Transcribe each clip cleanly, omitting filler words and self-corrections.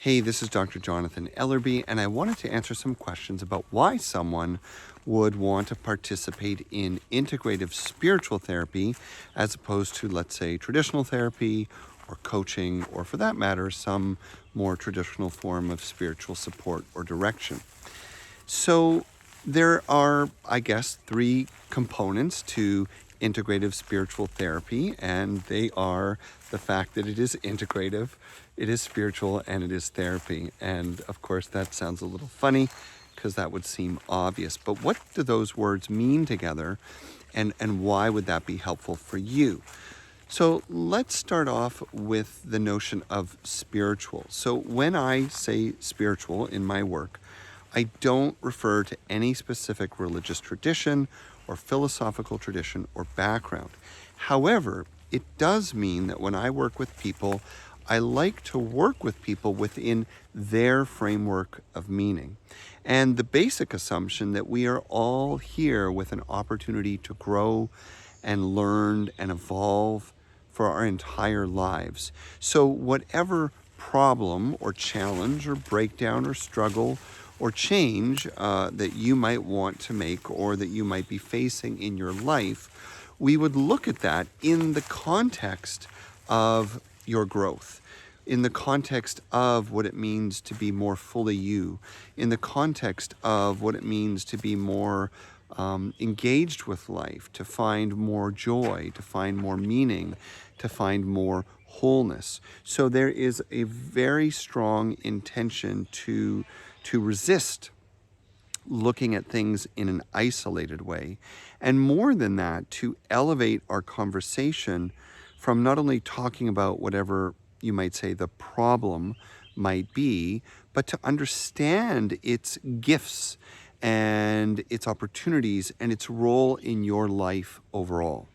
Hey, this is Dr. Jonathan Ellerby, and I wanted to answer some questions about why someone would want to participate in integrative spiritual therapy as opposed to, let's say, traditional therapy or coaching, or for that matter, some more traditional form of spiritual support or direction. So there are, I guess, three components to integrative spiritual therapy, and they are the fact that it is integrative, it is spiritual, and it is therapy. And of course, that sounds a little funny because that would seem obvious. But what do those words mean together, and why would that be helpful for you? So let's start off with the notion of spiritual. So when I say spiritual in my work, I don't refer to any specific religious tradition or philosophical tradition or background. However, it does mean that when I work with people, I like to work with people within their framework of meaning. And the basic assumption that we are all here with an opportunity to grow and learn and evolve for our entire lives. So whatever problem or challenge or breakdown or struggle or change that you might want to make or that you might be facing in your life, we would look at that in the context of your growth, in the context of what it means to be more fully you, in the context of what it means to be more engaged with life, to find more joy, to find more meaning, to find more wholeness. So there is a very strong intention to resist looking at things in an isolated way. And more than that, to elevate our conversation from not only talking about whatever you might say the problem might be, but to understand its gifts and its opportunities and its role in your life overall.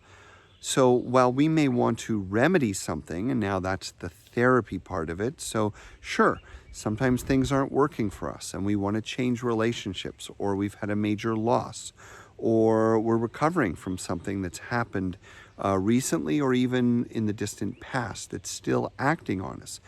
So while we may want to remedy something, and now that's the therapy part of it, so sure, sometimes things aren't working for us and we want to change relationships, or we've had a major loss, or we're recovering from something that's happened recently or even in the distant past that's still acting on us.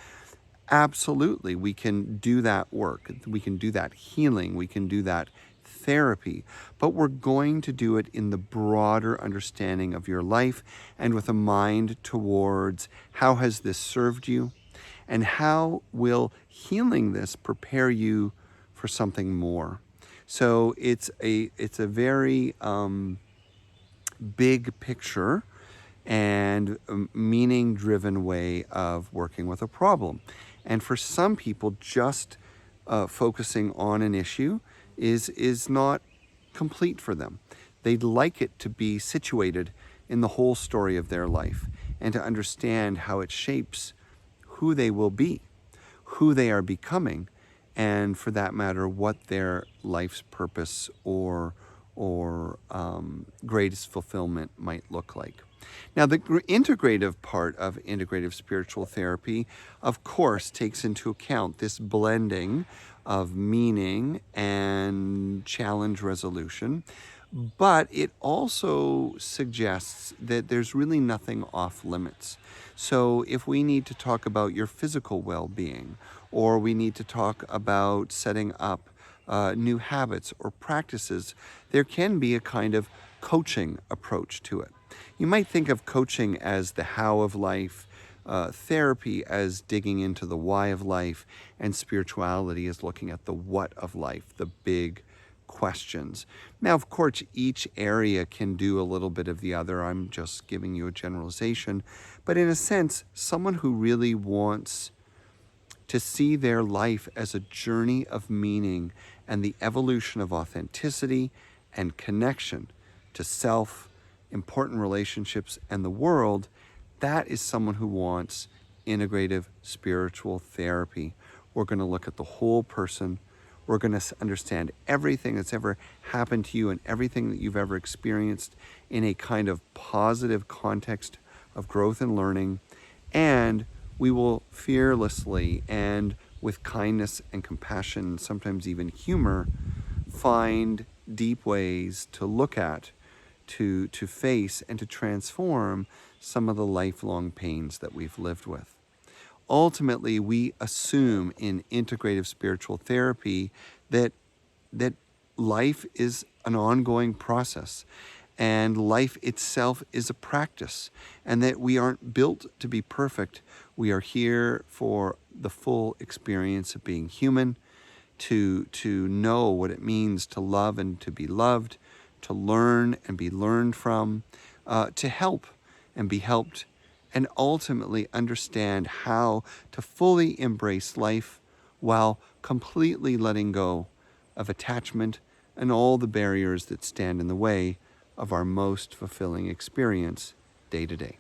Absolutely, we can do that work. We can do that healing. We can do that therapy. But we're going to do it in the broader understanding of your life and with a mind towards how has this served you and how will healing this prepare you for something more. So it's a very big picture and meaning-driven way of working with a problem. And for some people, just focusing on an issue is not complete for them. They'd like it to be situated in the whole story of their life and to understand how it shapes who they will be, who they are becoming, and for that matter, what their life's purpose or greatest fulfillment might look like. Now, the integrative part of integrative spiritual therapy, of course, takes into account this blending of meaning and challenge resolution, but it also suggests that there's really nothing off limits. So if we need to talk about your physical well-being, or we need to talk about setting up new habits or practices, there can be a kind of coaching approach to it. You might think of coaching as the how of life, therapy as digging into the why of life, and spirituality as looking at the what of life, the big questions. Now, of course, each area can do a little bit of the other. I'm just giving you a generalization. But in a sense, someone who really wants to see their life as a journey of meaning and the evolution of authenticity and connection to self, important relationships, and the world, that is someone who wants integrative spiritual therapy. We're going to look at the whole person. We're going to understand everything that's ever happened to you and everything that you've ever experienced in a kind of positive context of growth and learning. And we will fearlessly and with kindness and compassion, and sometimes even humor, find deep ways to look at, to face, and to transform some of the lifelong pains that we've lived with. ultimately, we assume in integrative spiritual therapy that life is an ongoing process, and life itself is a practice, and that we aren't built to be perfect. We are here for the full experience of being human, to know what it means to love and to be loved, to learn and be learned from, to help and be helped, and ultimately understand how to fully embrace life while completely letting go of attachment and all the barriers that stand in the way of our most fulfilling experience day to day.